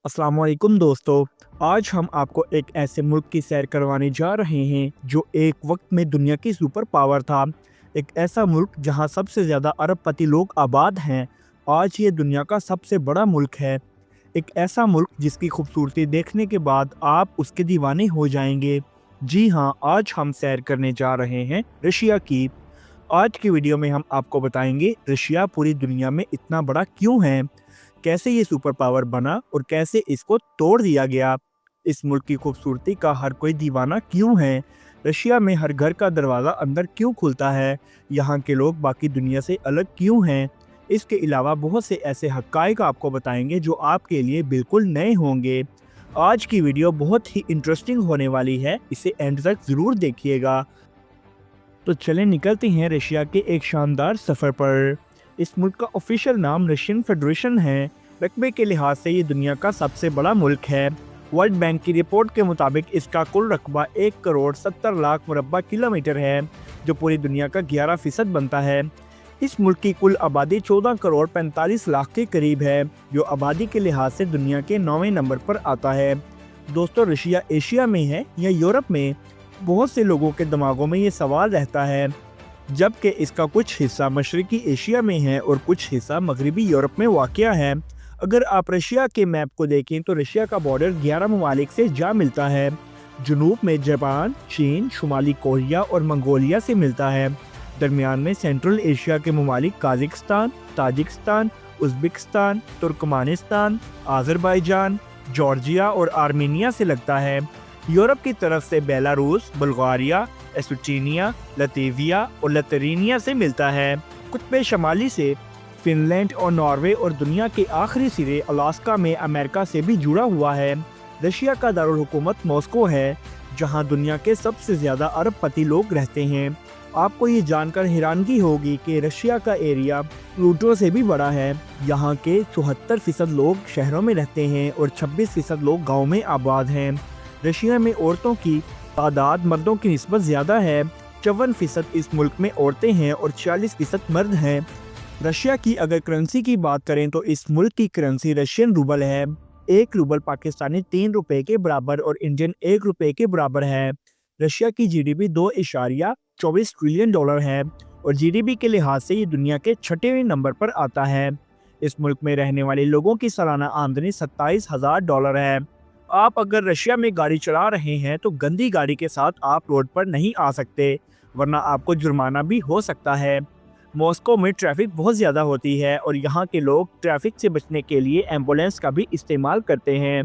अस्सलाम वालेकुम दोस्तों। आज हम आपको एक ऐसे मुल्क की सैर करवाने जा रहे हैं जो एक वक्त में दुनिया की सुपर पावर था। एक ऐसा मुल्क जहां सबसे ज़्यादा अरबपति लोग आबाद हैं। आज ये दुनिया का सबसे बड़ा मुल्क है। एक ऐसा मुल्क जिसकी खूबसूरती देखने के बाद आप उसके दीवाने हो जाएंगे। जी हाँ, आज हम सैर करने जा रहे हैं रशिया की। आज की वीडियो में हम आपको बताएंगे रशिया पूरी दुनिया में इतना बड़ा क्यों है, कैसे ये सुपर पावर बना और कैसे इसको तोड़ दिया गया। इस मुल्क की खूबसूरती का हर कोई दीवाना क्यों है। रशिया में हर घर का दरवाज़ा अंदर क्यों खुलता है। यहाँ के लोग बाकी दुनिया से अलग क्यों हैं। इसके अलावा बहुत से ऐसे हक़ाइक़ आपको बताएंगे जो आपके लिए बिल्कुल नए होंगे। आज की वीडियो बहुत ही इंटरेस्टिंग होने वाली है, इसे एंड तक ज़रूर देखिएगा। तो चलें निकलते हैं रशिया के एक शानदार सफ़र पर। इस मुल्क का ऑफिशियल नाम रशियन फेडरेशन है। रकबे के लिहाज से ये दुनिया का सबसे बड़ा मुल्क है। वर्ल्ड बैंक की रिपोर्ट के मुताबिक इसका कुल रकबा 1 करोड़ 70 लाख मुरब्बा किलोमीटर है, जो पूरी दुनिया का 11% बनता है। इस मुल्क की कुल आबादी 14 करोड़ 45 लाख के करीब है, जो आबादी के लिहाज से दुनिया के 9वें नंबर पर आता है। दोस्तों, रशिया एशिया में है या यूरोप में? बहुत से लोगों के दिमागों में ये सवाल रहता है, जबकि इसका कुछ हिस्सा मशरकी एशिया में है और कुछ हिस्सा मगरबी यूरोप में वाक़या है। अगर आप रशिया के मैप को देखें तो रशिया का बॉर्डर 11 ममालिक से जा मिलता है। जनूब में जापान, चीन, शुमाली कोरिया और मंगोलिया से मिलता है। दरमियान में सेंट्रल एशिया के ममालिक Kazakhstan, Tajikistan, Uzbekistan, Turkmenistan, Azerbaijan, Georgia और आर्मीनिया से लगता है। यूरोप की तरफ से बेलारूस, बुल्गारिया, एस्टोनिया, लतविया और लिथुआनिया से मिलता है। कुतुब शमाली से फिनलैंड और नॉर्वे और दुनिया के आखिरी सिरे अलास्का में अमेरिका से भी जुड़ा हुआ है। रशिया का दारुल हुकूमत मॉस्को है, जहां दुनिया के सबसे ज़्यादा अरबपति लोग रहते हैं। आपको ये जानकर हैरानगी होगी कि रशिया का एरिया प्लूटो से भी बड़ा है। यहाँ के 74% लोग शहरों में रहते हैं और 26% लोग गाँव में आबाद हैं। रशिया में औरतों की तादाद मर्दों की निस्बत ज़्यादा है। 54% इस मुल्क में औरतें हैं और 40% मर्द हैं। रशिया की अगर करेंसी की बात करें तो इस मुल्क की करेंसी रशियन रूबल है। 1 रूबल पाकिस्तानी 3 रुपए के बराबर और इंडियन 1 रुपए के बराबर है। रशिया की जीडीपी 2.24 ट्रिलियन डॉलर है और जीडीपी के लिहाज से ये दुनिया के 6वें नंबर पर आता है। इस मुल्क में रहने वाले लोगों की सालाना आमदनी $27,000 है। आप अगर रशिया में गाड़ी चला रहे हैं तो गंदी गाड़ी के साथ आप रोड पर नहीं आ सकते, वरना आपको जुर्माना भी हो सकता है। मॉस्को में ट्रैफिक बहुत ज़्यादा होती है और यहाँ के लोग ट्रैफिक से बचने के लिए एम्बुलेंस का भी इस्तेमाल करते हैं।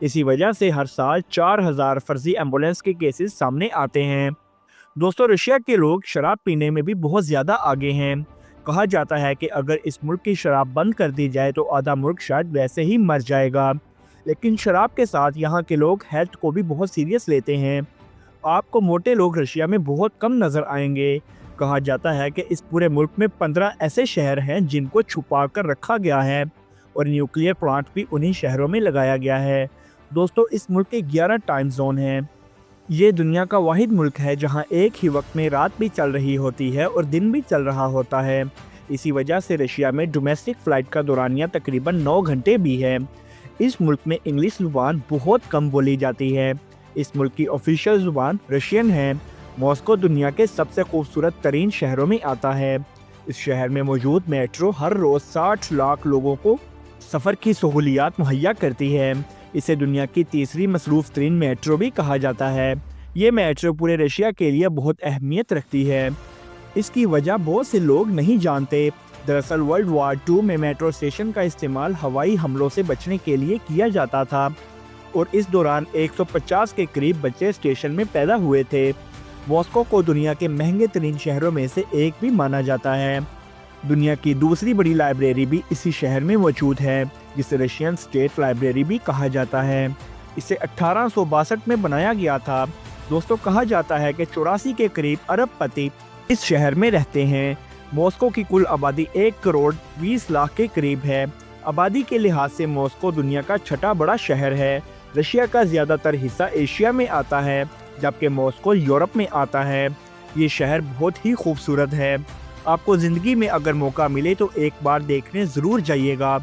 इसी वजह से हर साल 4000 फर्जी एम्बुलेंस के केसेस सामने आते हैं। दोस्तों, रशिया के लोग शराब पीने में भी बहुत ज़्यादा आगे हैं। कहा जाता है कि अगर इस मुल्क की शराब बंद कर दी जाए तो आधा मुल्क शायद वैसे ही मर जाएगा। लेकिन शराब के साथ यहाँ के लोग हेल्थ को भी बहुत सीरियस लेते हैं। आपको मोटे लोग रशिया में बहुत कम नज़र आएंगे। कहा जाता है कि इस पूरे मुल्क में 15 ऐसे शहर हैं जिनको छुपा कर रखा गया है और न्यूक्लियर प्लांट भी उन्हीं शहरों में लगाया गया है। दोस्तों, इस मुल्क के 11 टाइम जोन हैं। ये दुनिया का वाहिद मुल्क है जहाँ एक ही वक्त में रात भी चल रही होती है और दिन भी चल रहा होता है। इसी वजह से रशिया में डोमेस्टिक फ़्लाइट का दौरानिया तकरीबन 9 घंटे भी है। इस मुल्क में इंग्लिश ज़ुबान बहुत कम बोली जाती है। इस मुल्क की ऑफिशियल ज़ुबान रशियन है। मॉस्को दुनिया के सबसे खूबसूरत तरीन शहरों में आता है। इस शहर में मौजूद मेट्रो हर रोज़ 60 लाख लोगों को सफ़र की सहूलियात मुहैया करती है। इसे दुनिया की तीसरी मसरूफ़ तरीन मेट्रो भी कहा जाता है। ये मेट्रो पूरे रशिया के लिए बहुत अहमियत रखती है। इसकी वजह बहुत से लोग नहीं जानते। दरअसल वर्ल्ड वार 2 में मेट्रो स्टेशन का इस्तेमाल हवाई हमलों से बचने के लिए किया जाता था और इस दौरान 150 के करीब बच्चे स्टेशन में पैदा हुए थे। मॉस्को को दुनिया के महंगे तरीन शहरों में से एक भी माना जाता है। दुनिया की दूसरी बड़ी लाइब्रेरी भी इसी शहर में मौजूद है, जिसे रशियन स्टेट लाइब्रेरी भी कहा जाता है। इसे 1862 में बनाया गया था। दोस्तों, कहा जाता है कि 84 के करीब अरबपति इस शहर में रहते हैं। मॉस्को की कुल आबादी 1 करोड़ 20 लाख के करीब है। आबादी के लिहाज से मॉस्को दुनिया का 6ठा बड़ा शहर है। रशिया का ज़्यादातर हिस्सा एशिया में आता है, जबकि मॉस्को यूरोप में आता है। ये शहर बहुत ही खूबसूरत है। आपको ज़िंदगी में अगर मौका मिले तो एक बार देखने ज़रूर जाइएगा।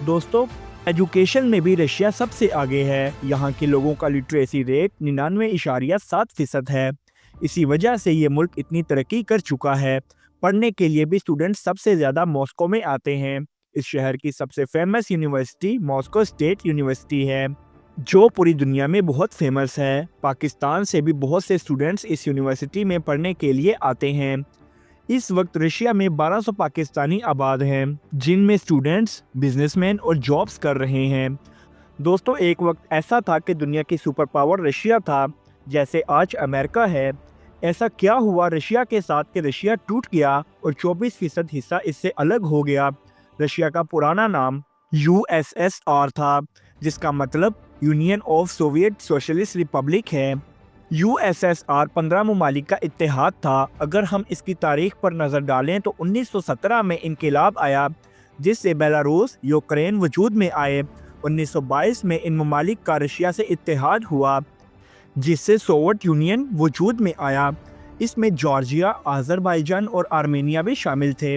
दोस्तों, ایجوکیشن میں بھی رشیا سب سے آگے ہے۔ یہاں کے لوگوں کا لٹریسی ریٹ 99.7% ہے۔ اسی وجہ سے یہ ملک اتنی ترقی کر چکا ہے۔ پڑھنے کے لیے بھی اسٹوڈنٹ سب سے زیادہ ماسکو میں آتے ہیں۔ اس شہر کی سب سے famous university Moscow state university ہے، جو پوری دنیا میں بہت فیمس ہے۔ پاکستان سے بھی بہت سے اسٹوڈنٹس اس یونیورسٹی میں پڑھنے کے لیے آتے ہیں۔ اس وقت رشیا میں 1200 پاکستانی آباد ہیں، جن میں اسٹوڈنٹس، بزنس مین اور جابس کر رہے ہیں۔ دوستو، ایک وقت ایسا تھا کہ دنیا کی سپر پاور رشیا تھا، جیسے آج امریکہ ہے۔ ایسا کیا ہوا رشیا کے ساتھ کہ رشیا ٹوٹ گیا اور 24% حصہ اس سے الگ ہو گیا؟ رشیا کا پرانا نام USSR تھا، جس کا مطلب union of Soviet socialist republic ہے۔ USSR 15 ممالک کا اتحاد تھا۔ اگر ہم اس کی تاریخ پر نظر ڈالیں تو 1917 میں انقلاب آیا، جس سے بیلاروس، یوکرین وجود میں آئے۔ 1922 میں ان ممالک کا رشیا سے اتحاد ہوا، جس سے سوویت یونین وجود میں آیا۔ اس میں جارجیا، آذربائیجان اور آرمینیا بھی شامل تھے۔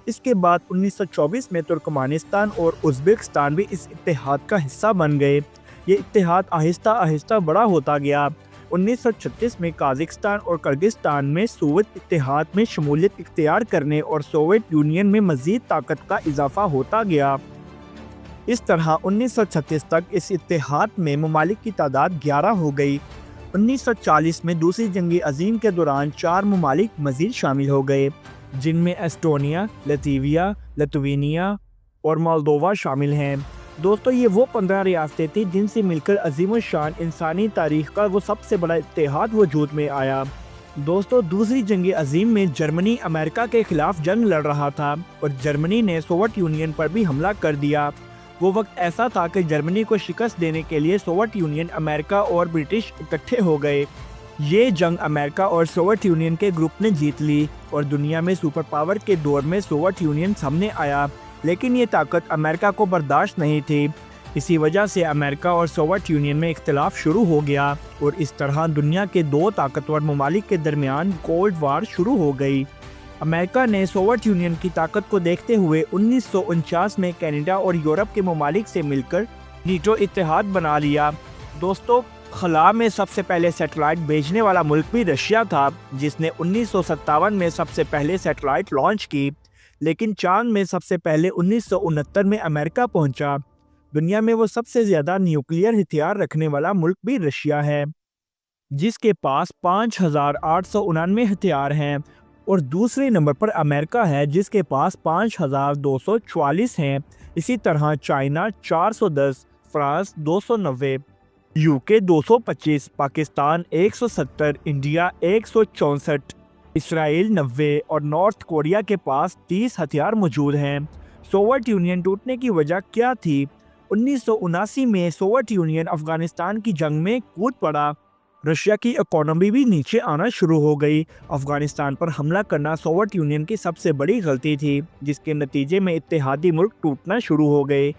اس کے بعد 1924 میں ترکمانستان اور ازبکستان بھی اس اتحاد کا حصہ بن گئے۔ یہ اتحاد آہستہ آہستہ بڑا ہوتا گیا۔ 1936 میں قازقستان اور کرغزستان میں سوویت اتحاد میں شمولیت اختیار کرنے اور سوویت یونین میں مزید طاقت کا اضافہ ہوتا گیا۔ اس طرح 1936 تک اس اتحاد میں ممالک کی تعداد 11 ہو گئی۔ 1940 میں دوسری جنگ عظیم کے دوران 4 ممالک مزید شامل ہو گئے، جن میں ایسٹونیا، لتویا، لتوینیا اور مولدووا شامل ہیں۔ دوستو، یہ وہ 15 ریاستیں تھیں جن سے مل کر عظیم الشان انسانی تاریخ کا وہ سب سے بڑا اتحاد وجود میں آیا۔ دوستو، دوسری جنگ عظیم میں جرمنی امریکہ کے خلاف جنگ لڑ رہا تھا اور جرمنی نے سوویت یونین پر بھی حملہ کر دیا۔ وہ وقت ایسا تھا کہ جرمنی کو شکست دینے کے لیے سوویت یونین، امریکہ اور برٹش اکٹھے ہو گئے۔ یہ جنگ امریکہ اور سوویت یونین کے گروپ نے جیت لی اور دنیا میں سپر پاور کے دور میں سوویت یونین سامنے آیا، لیکن یہ طاقت امریکہ کو برداشت نہیں تھی۔ اسی وجہ سے امریکہ اور سوویت یونین میں اختلاف شروع ہو گیا اور اس طرح دنیا کے 2 طاقتور ممالک کے درمیان کولڈ وار شروع ہو گئی۔ امریکہ نے سوویت یونین کی طاقت کو دیکھتے ہوئے 1949 میں کینیڈا اور یورپ کے ممالک سے مل کر نیٹو اتحاد بنا لیا۔ دوستو، خلا میں سب سے پہلے سیٹلائٹ بھیجنے والا ملک بھی رشیا تھا، جس نے 1957 میں سب سے پہلے سیٹلائٹ لانچ کی، لیکن چاند میں سب سے پہلے 1969 میں امریکہ پہنچا۔ دنیا میں وہ سب سے زیادہ نیوکلیئر ہتھیار رکھنے والا ملک بھی رشیا ہے، جس کے پاس 5899 ہتھیار ہیں، اور دوسرے نمبر پر امریکہ ہے، جس کے پاس 5244 ہیں۔ اسی طرح China 410، France 290، UK 225، Pakistan 170، India 164، اسرائیل 90 اور نارتھ کوریا کے پاس 30 ہتھیار موجود ہیں۔ سوویت یونین ٹوٹنے کی وجہ کیا تھی؟ 1979 میں سوویت یونین افغانستان کی جنگ میں کود پڑا۔ رشیا کی اکانومی بھی نیچے آنا شروع ہو گئی۔ افغانستان پر حملہ کرنا سوویت یونین کی سب سے بڑی غلطی تھی، جس کے نتیجے میں اتحادی ملک ٹوٹنا شروع ہو گئے۔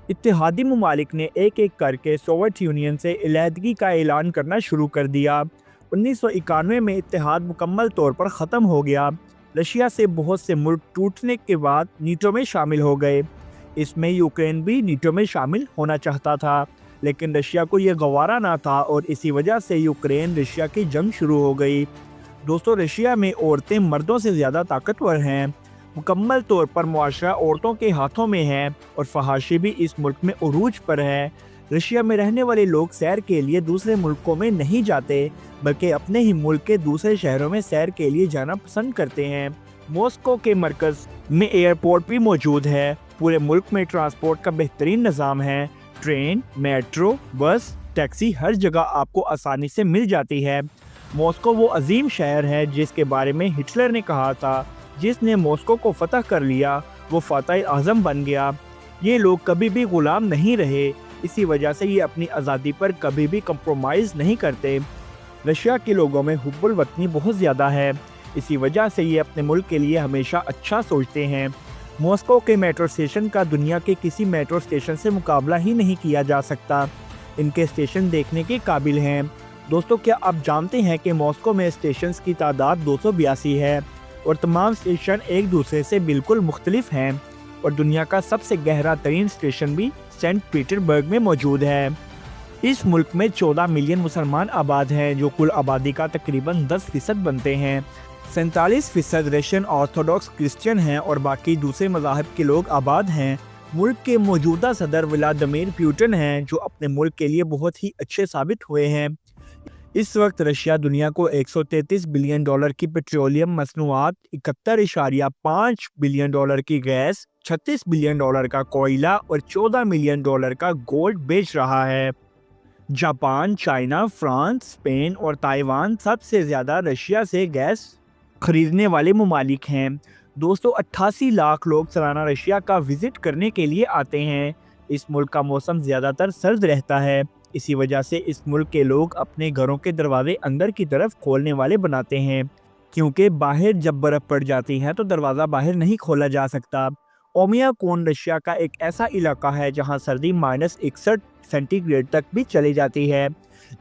اتحادی ممالک نے ایک ایک کر کے سوویت یونین سے علیحدگی کا اعلان کرنا شروع کر دیا۔ 1991 میں اتحاد مکمل طور پر ختم ہو گیا۔ رشیا سے بہت سے ملک ٹوٹنے کے بعد نیٹو میں شامل ہو گئے۔ اس میں یوکرین بھی نیٹو میں شامل ہونا چاہتا تھا، لیکن رشیا کو یہ گوارا نہ تھا اور اسی وجہ سے یوکرین رشیا کی جنگ شروع ہو گئی۔ دوستو، رشیا میں عورتیں مردوں سے زیادہ طاقتور ہیں۔ مکمل طور پر معاشرہ عورتوں کے ہاتھوں میں ہے اور فحاشی بھی اس ملک میں عروج پر ہے۔ رشیا میں رہنے والے لوگ سیر کے لیے دوسرے ملکوں میں نہیں جاتے، بلکہ اپنے ہی ملک کے دوسرے شہروں میں سیر کے لیے جانا پسند کرتے ہیں۔ ماسکو کے مرکز میں ایئرپورٹ بھی موجود ہے۔ پورے ملک میں ٹرانسپورٹ کا بہترین نظام ہے۔ ٹرین، میٹرو، بس، ٹیکسی ہر جگہ آپ کو آسانی سے مل جاتی ہے۔ ماسکو وہ عظیم شہر ہے جس کے بارے میں ہٹلر نے کہا تھا، جس نے ماسکو کو فتح کر لیا وہ فاتح اعظم بن گیا۔ یہ لوگ کبھی بھی غلام نہیں رہے، اسی وجہ سے یہ اپنی آزادی پر کبھی بھی کمپرومائز نہیں کرتے۔ رشیا کے لوگوں میں حب الوطنی بہت زیادہ ہے، اسی وجہ سے یہ اپنے ملک کے لیے ہمیشہ اچھا سوچتے ہیں۔ ماسکو کے میٹرو اسٹیشن کا دنیا کے کسی میٹرو اسٹیشن سے مقابلہ ہی نہیں کیا جا سکتا۔ ان کے اسٹیشن دیکھنے کے قابل ہیں۔ دوستو، کیا آپ جانتے ہیں کہ ماسکو میں اسٹیشنز کی تعداد 282 ہے اور تمام اسٹیشن ایک دوسرے سے بالکل مختلف ہیں، اور دنیا کا سب سے گہرا ترین اسٹیشن بھی सेंट पीटर्सबर्ग में मौजूद है। इस मुल्क में 14 मिलियन मुसलमान आबाद हैं, जो कुल आबादी का तकरीबन 10% बनते हैं। 47% रशियन ऑर्थोडॉक्स क्रिश्चियन हैं और बाकी दूसरे मज़ाहब के लोग आबाद हैं। मुल्क के मौजूदा सदर व्लादिमीर पुतिन हैं, जो अपने मुल्क के लिए बहुत ही अच्छे साबित हुए हैं। इस वक्त रशिया दुनिया को 133 बिलियन डॉलर की पेट्रोलियम मसनूआत, 71.5 बिलियन डॉलर की गैस, 36 बिलियन डॉलर का कोयला और 14 मिलियन डॉलर का गोल्ड बेच रहा है। जापान, चाइना, फ्रांस, स्पेन और ताइवान सबसे ज़्यादा रशिया से गैस खरीदने वाले ममालिक हैं। दोस्तों, 88 लाख लोग सालाना रशिया का विज़िट करने के लिए आते हैं। इस मुल्क का मौसम ज़्यादातर सर्द रहता है। इसी वजह से इस मुल्क के लोग अपने घरों के दरवाजे अंदर की तरफ खोलने वाले बनाते हैं, क्योंकि बाहर जब बर्फ़ पड़ जाती है तो दरवाज़ा बाहर नहीं खोला जा सकता। ओमियाकोन रशिया का एक ऐसा इलाका है जहां सर्दी -61 सेंटीग्रेड तक भी चली जाती है,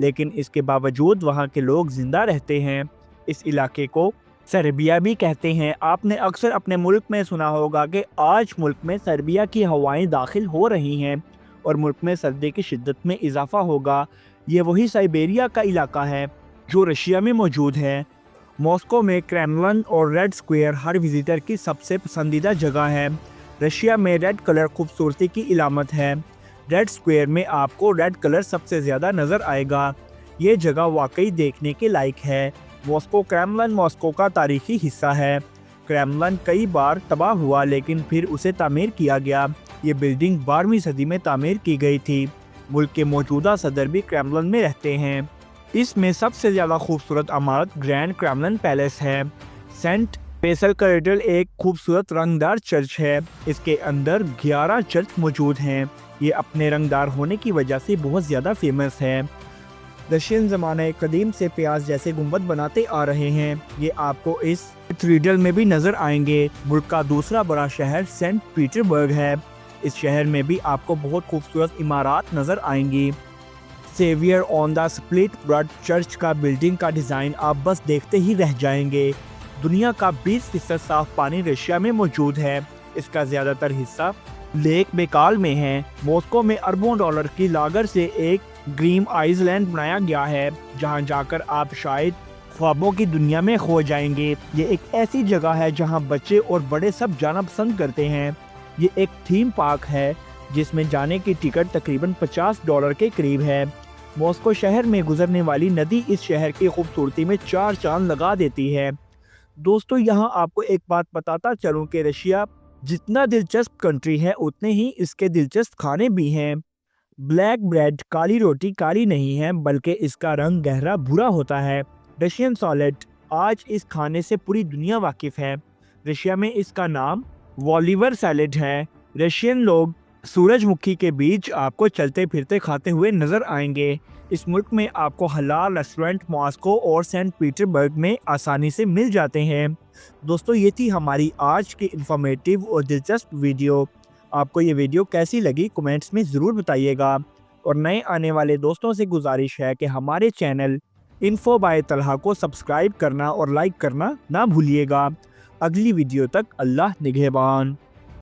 लेकिन इसके बावजूद वहां के लोग ज़िंदा रहते हैं। इस इलाके को सर्बिया भी कहते हैं। आपने अक्सर अपने मुल्क में सुना होगा कि आज मुल्क में सर्बिया की हवाएं दाखिल हो रही हैं और मुल्क में सर्दी की शिद्दत में इजाफा होगा। ये वही साइबेरिया का इलाका है जो रशिया में मौजूद है। मॉस्को में क्रेमलिन और रेड स्क्वायर हर विजिटर की सबसे पसंदीदा जगह है। रशिया में रेड कलर खूबसूरती की इलामत है। रेड स्क्वायर में आपको रेड कलर सबसे ज़्यादा नज़र आएगा। ये जगह वाकई देखने के लायक है। मॉस्को क्रेमलिन मॉस्को का तारीखी हिस्सा है। क्रेमलिन कई बार तबाह हुआ, लेकिन फिर उसे तामीर किया गया। ये बिल्डिंग 12वीं सदी में तामीर की गई थी। मुल्क के मौजूदा सदर भी क्रेमलिन में रहते हैं। इसमें सबसे ज़्यादा खूबसूरत इमारत ग्रैंड क्रेमलिन पैलेस है। सेंट पेसल कैथेड्रल एक खूबसूरत रंगदार चर्च है। इसके अंदर 11 चर्च मौजूद हैं। ये अपने रंगदार होने की वजह से बहुत ज़्यादा फेमस है। रशियन ज़माने कदीम से प्याज जैसे गुंबद बनाते आ रहे हैं। ये आपको इस कैथेड्रल में भी नज़र आएंगे। मुल्क का दूसरा बड़ा शहर सेंट पीटर्सबर्ग है। इस शहर में भी आपको बहुत खूबसूरत इमारत नज़र आएंगी। Saviour on the split blood church का बिल्डिंग का डिज़ाइन आप बस देखते ही रह जाएंगे। दुनिया का 20% साफ पानी रशिया में मौजूद है। इसका ज़्यादातर हिस्सा लेक बेकाल में है। मॉस्को में अरबों डॉलर की लागत से एक ग्रीन आइसलैंड बनाया गया है, जहां जाकर आप शायद ख्वाबों की दुनिया में खो जाएंगे। ये एक ऐसी जगह है जहां बच्चे और बड़े सब जाना पसंद करते हैं। ये एक थीम पार्क है जिसमें जाने की टिकट तकरीबन $50 के करीब है। मॉस्को शहर में गुजरने वाली नदी इस शहर की खूबसूरती में 4 चांद लगा देती है। दोस्तों, यहाँ आपको एक बात बताता चलूँ कि रशिया जितना दिलचस्प कंट्री है, उतने ही इसके दिलचस्प खाने भी हैं। ब्लैक ब्रेड, काली रोटी काली नहीं है, बल्कि इसका रंग गहरा भूरा होता है। रशियन सॉलेड, आज इस खाने से पूरी दुनिया वाकिफ़ है। रशिया में इसका नाम वॉलीवर सैलेड है। रशियन लोग सूरजमुखी के बीज आपको चलते फिरते खाते हुए नज़र आएंगे। इस मुल्क में आपको हलाल रेस्टोरेंट मॉस्को और सेंट पीटर्सबर्ग में आसानी से मिल जाते हैं। दोस्तों, ये थी हमारी आज की इन्फॉर्मेटिव और दिलचस्प वीडियो। आपको ये वीडियो कैसी लगी कमेंट्स में ज़रूर बताइएगा। और नए आने वाले दोस्तों से गुजारिश है कि हमारे चैनल इन्फो बाय तलहा को सब्सक्राइब करना और लाइक करना ना भूलिएगा। अगली वीडियो तक अल्लाह निगहबान।